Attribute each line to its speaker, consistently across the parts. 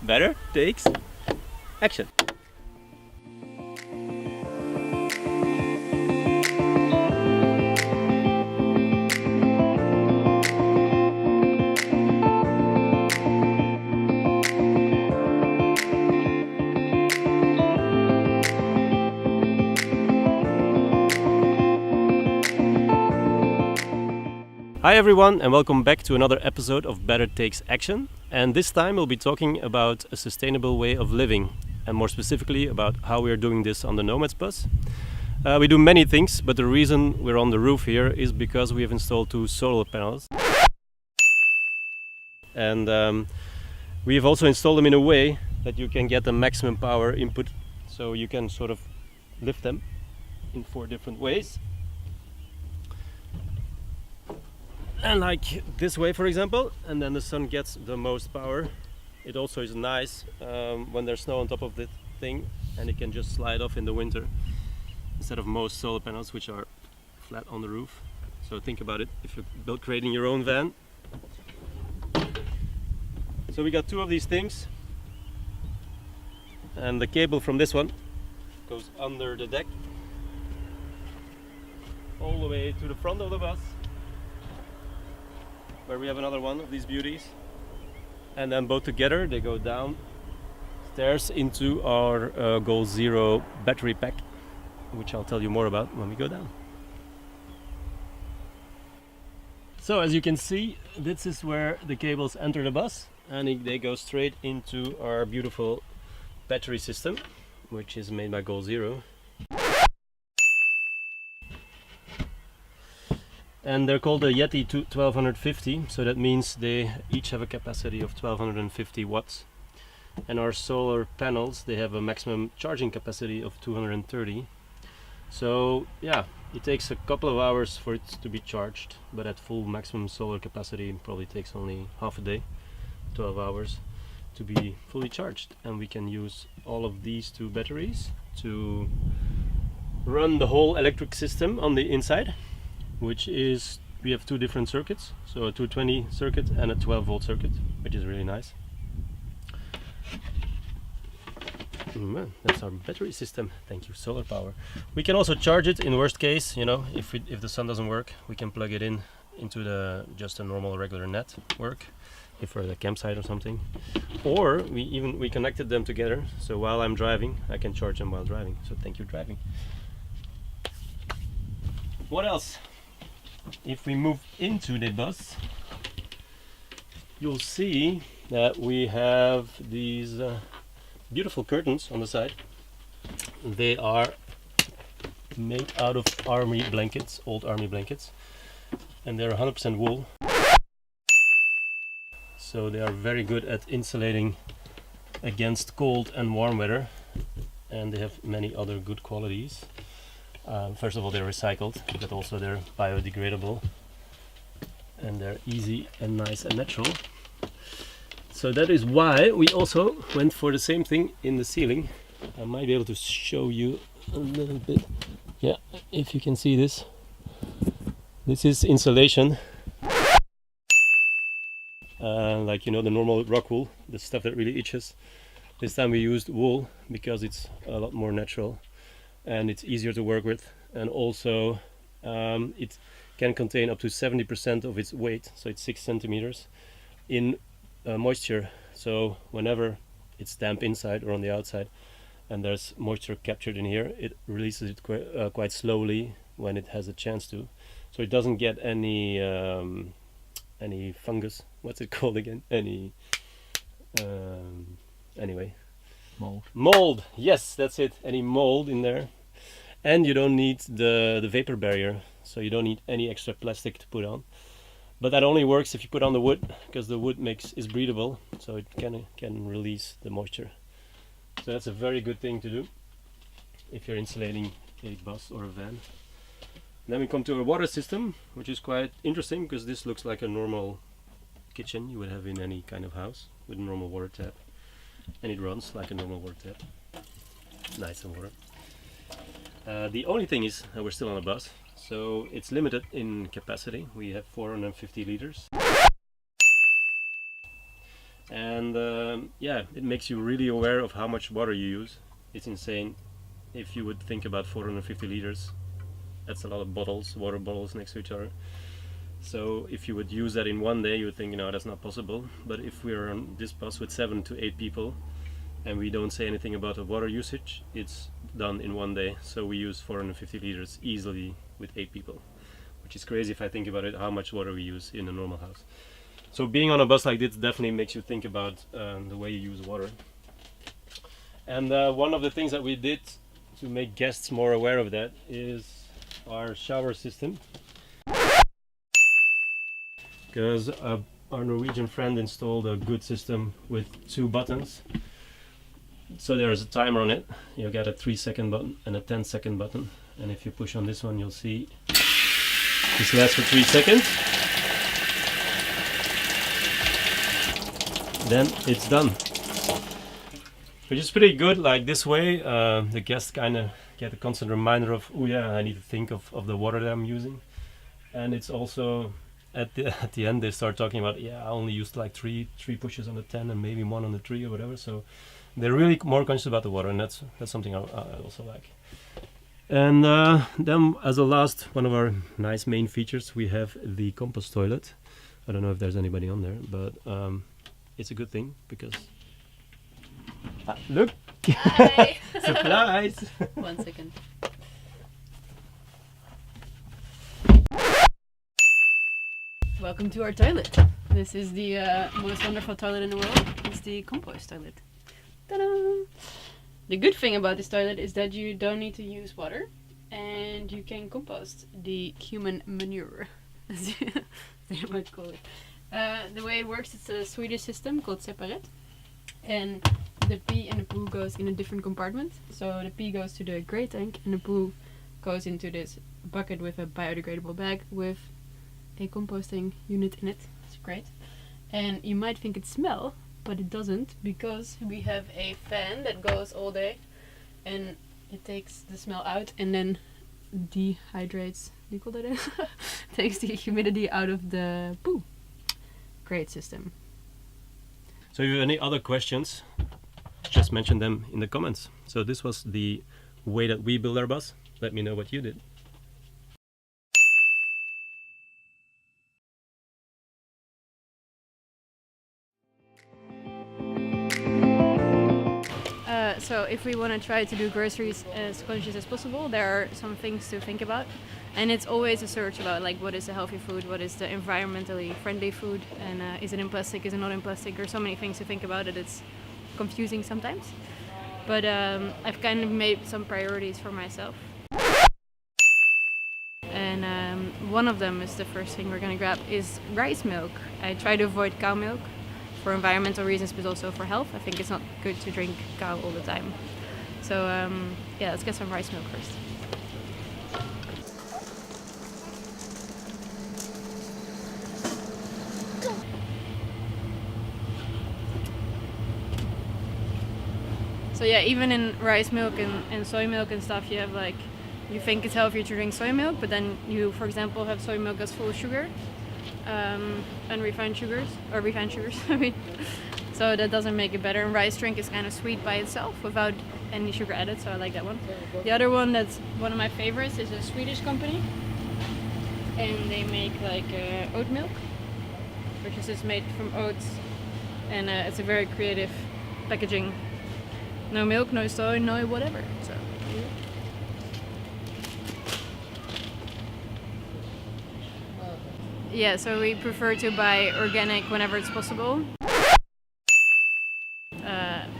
Speaker 1: Better takes action. Hi everyone, and welcome back to another episode of Better Takes Action. And this time we'll be talking about a sustainable way of living, and more specifically about how we are doing this on the Nomads Bus. We do many things, but the reason we're on the roof here is because we have installed 2 solar panels. And we have also installed them in a way that you can get the maximum power input, so you can sort of lift them in 4 different ways. And like this way, for example, and then the sun gets the most power. It also is nice when there's snow on top of the thing, and it can just slide off in the winter instead of most solar panels which are flat on the roof. So think about it if you're creating your own van. So we got 2 of these things, and the cable from this one goes under the deck all the way to the front of the bus, where we have another one of these beauties, and then both together they go down stairs into our Goal Zero battery pack, which I'll tell you more about when we go down. So as you can see, this is where the cables enter the bus, and they go straight into our beautiful battery system, which is made by Goal Zero. And they're called the Yeti 1250, so that means they each have a capacity of 1250 watts. And our solar panels, they have a maximum charging capacity of 230. So yeah, it takes a couple of hours for it to be charged, but at full maximum solar capacity it probably takes only half a day, 12 hours, to be fully charged. And we can use all of these 2 batteries to run the whole electric system on the inside, which is, we have 2 different circuits, so a 220 circuit and a 12 volt circuit, which is really nice. Oh man, that's our battery system. Thank you, solar power. We can also charge it in worst case, you know, if the sun doesn't work, we can plug it in into just a normal regular network, if we're at a campsite or something. Or we connected them together, so while I'm driving, I can charge them while driving. So thank you, driving. What else? If we move into the bus, you'll see that we have these beautiful curtains on the side. They are made out of army blankets, old army blankets, and they're 100% wool. So they are very good at insulating against cold and warm weather, and they have many other good qualities. First of all, they're recycled, but also they're biodegradable, and they're easy and nice and natural. So that is why we also went for the same thing in the ceiling. I might be able to show you a little bit. Yeah, if you can see this. This is insulation. Like, you know, the normal rock wool, the stuff that really itches. This time we used wool because it's a lot more natural and it's easier to work with, and also it can contain up to 70% of its weight, so it's 6 centimeters, in moisture. So whenever it's damp inside or on the outside and there's moisture captured in here, it releases it quite slowly when it has a chance to, so it doesn't get any fungus, what's it called again, anyway, mold, yes, that's it, any mold in there. And you don't need the vapor barrier, so you don't need any extra plastic to put on. But that only works if you put on the wood, because the wood is breathable, so it can release the moisture. So that's a very good thing to do if you're insulating a bus or a van. Then we come to our water system, which is quite interesting because this looks like a normal kitchen you would have in any kind of house with a normal water tap, and it runs like a normal water tap, nice and water. The only thing is that we're still on a bus, so it's limited in capacity. We have 450 liters, and And yeah, it makes you really aware of how much water you use. It's insane. If you would think about 450 liters, that's a lot of bottles, water bottles next to each other. So if you would use that in one day, you would think, that's not possible. But if we're on this bus with 7 to 8 people and we don't say anything about the water usage, it's done in one day. So we use 450 liters easily with 8 people, which is crazy if I think about it, how much water we use in a normal house. So being on a bus like this definitely makes you think about the way you use water. And one of the things that we did to make guests more aware of that is our shower system. Because our Norwegian friend installed a good system with 2 buttons. So there's a timer on it. You get a 3-second button and a 10-second button. And if you push on this one, you'll see this lasts for 3 seconds. Then it's done. Which is pretty good. Like this way, the guests kind of get a constant reminder of, oh yeah, I need to think of the water that I'm using. And it's also at the end they start talking about, yeah, I only used like three pushes on the 10 and maybe 1 on the 3 or whatever. So they're really more conscious about the water, and that's something I also like. And then as a last, one of our nice main features, we have the compost toilet. I don't know if there's anybody on there, but it's a good thing because look.
Speaker 2: Hi.
Speaker 1: Surprise.
Speaker 2: 1 second. Welcome to our toilet. This is the most wonderful toilet in the world. It's the compost toilet. Ta-da! The good thing about this toilet is that you don't need to use water and you can compost the human manure, as you might call it. The way it works, it's a Swedish system called separate, and the pee and the poo goes in a different compartment. So the pee goes to the grey tank and the poo goes into this bucket with a biodegradable bag with a composting unit in it. It's great. And you might think it smells, but it doesn't, because we have a fan that goes all day and it takes the smell out and then dehydrates, do you call that? Takes the humidity out of the poo. Great system.
Speaker 1: So if you have any other questions, just mention them in the comments. So this was the way that we build our bus. Let me know what you did.
Speaker 2: So if we want to try to do groceries as conscious as possible, there are some things to think about. And it's always a search about like what is the healthy food, what is the environmentally friendly food, and is it in plastic, is it not in plastic? There's so many things to think about that it's confusing sometimes. But I've kind of made some priorities for myself. And one of them is the first thing we're going to grab is rice milk. I try to avoid cow milk for environmental reasons, but also for health. I think it's not good to drink cow all the time. So yeah, let's get some rice milk first. So yeah, even in rice milk and soy milk and stuff, you have like, you think it's healthier to drink soy milk, but then you, for example, have soy milk that's full of sugar, unrefined sugars, or refined sugars, I mean. So that doesn't make it better. And rice drink is kind of sweet by itself without any sugar added, so I like that one. The other one that's one of my favorites is a Swedish company, and they make like oat milk, which is just made from oats, and it's a very creative packaging. No milk, no soy, no whatever. So. Yeah, so we prefer to buy organic whenever it's possible.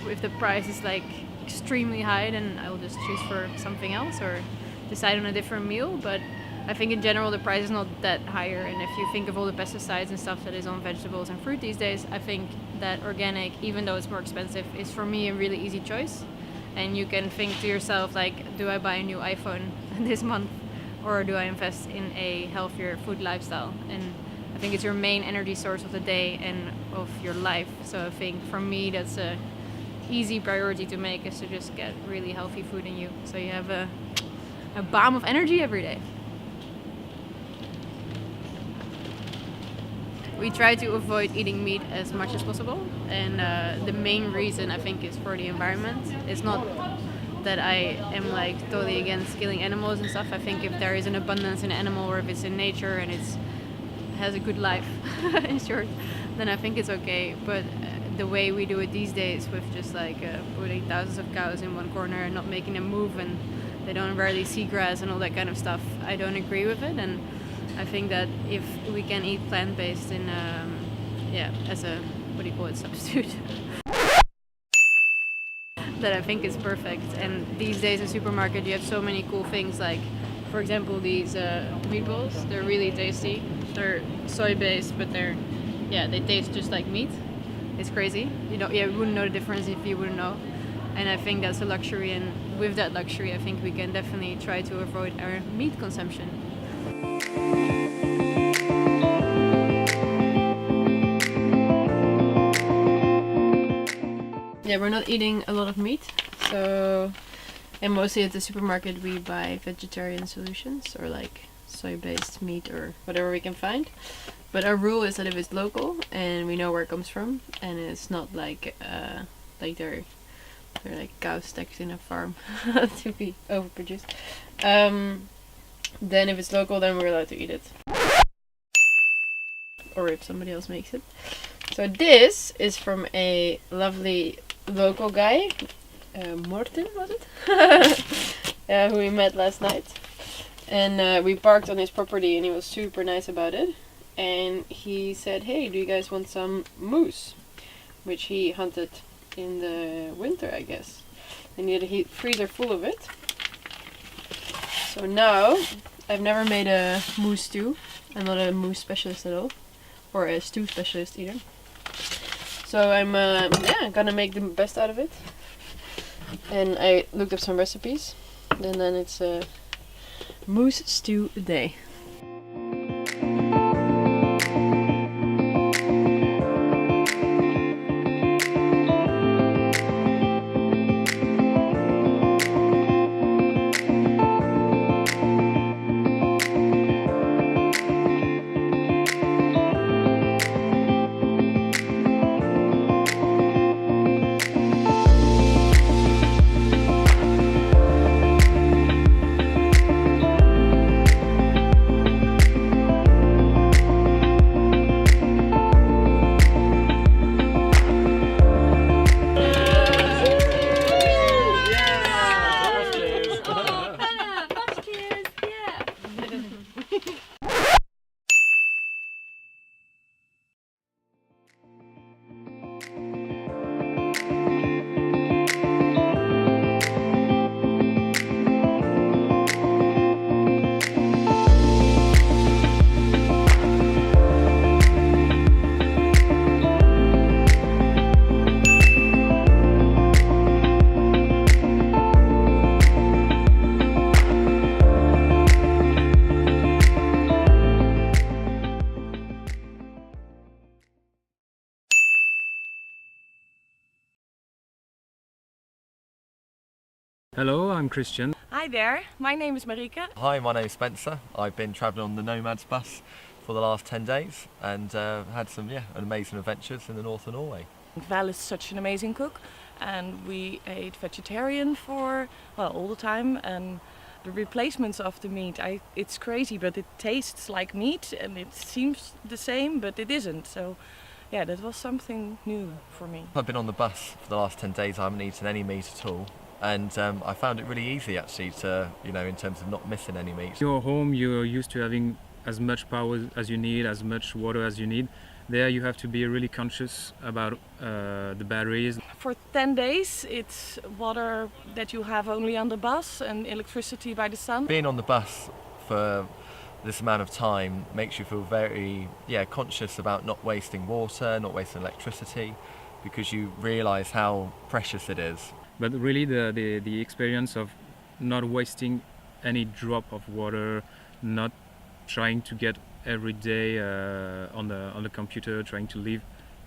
Speaker 2: If the price is like extremely high, then I will just choose for something else or decide on a different meal. But I think in general the price is not that higher, and if you think of all the pesticides and stuff that is on vegetables and fruit these days, I think that organic, even though it's more expensive, is for me a really easy choice. And you can think to yourself like, do I buy a new iPhone this month, or do I invest in a healthier food lifestyle? And I think it's your main energy source of the day and of your life. So I think for me that's a easy priority to make, is to just get really healthy food in you, so you have a bomb of energy every day. we try to avoid eating meat as much as possible, and the main reason I think is for the environment. It's not that I am like totally against killing animals and stuff. I think if there is an abundance in animal, or if it's in nature and it's has a good life, in short, then I think it's okay. But the way we do it these days, with just like putting thousands of cows in one corner and not making them move, and they don't rarely see grass and all that kind of stuff, I don't agree with it. And I think that if we can eat plant-based in, as a, what do you call it, substitute, that I think is perfect. And these days in supermarket you have so many cool things, like for example these meatballs. They're really tasty. They're soy-based, but they taste just like meat. It's crazy. You wouldn't know the difference if you wouldn't know. And I think that's a luxury, and with that luxury I think we can definitely try to avoid our meat consumption. Yeah, we're not eating a lot of meat, and mostly at the supermarket we buy vegetarian solutions, or like soy-based meat or whatever we can find. But our rule is that if it's local and we know where it comes from, and it's not like they're like cows stacked in a farm to be overproduced, then if it's local, then we're allowed to eat it, or if somebody else makes it. So this is from a lovely local guy, Morten, was it? Who we met last night. And we parked on his property and he was super nice about it. And he said, hey, do you guys want some moose? Which he hunted in the winter, I guess. And he had a freezer full of it. So now, I've never made a moose stew. I'm not a moose specialist at all. Or a stew specialist either. So I'm gonna make the best out of it. And I looked up some recipes. And then it's a moose stew a day.
Speaker 3: Hello, I'm Christian.
Speaker 4: Hi there, my name is Marika.
Speaker 5: Hi, my name is Spencer. I've been travelling on the Nomads Bus for the last 10 days and had some amazing adventures in the north of Norway.
Speaker 4: Val is such an amazing cook, and we ate vegetarian for all the time, and the replacements of the meat, it's crazy, but it tastes like meat and it seems the same, but it isn't. So yeah, that was something new for me.
Speaker 5: I've been on the bus for the last 10 days. I haven't eaten any meat at all. And I found it really easy actually to, in terms of not missing any meat.
Speaker 3: Your home, you're used to having as much power as you need, as much water as you need. There you have to be really conscious about the batteries.
Speaker 4: For 10 days it's water that you have only on the bus and electricity by the sun.
Speaker 5: Being on the bus for this amount of time makes you feel very conscious about not wasting water, not wasting electricity, because you realise how precious it is.
Speaker 3: But really the experience of not wasting any drop of water, not trying to get every day on the computer, trying to leave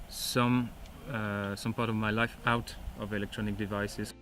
Speaker 3: some part of my life out of electronic devices.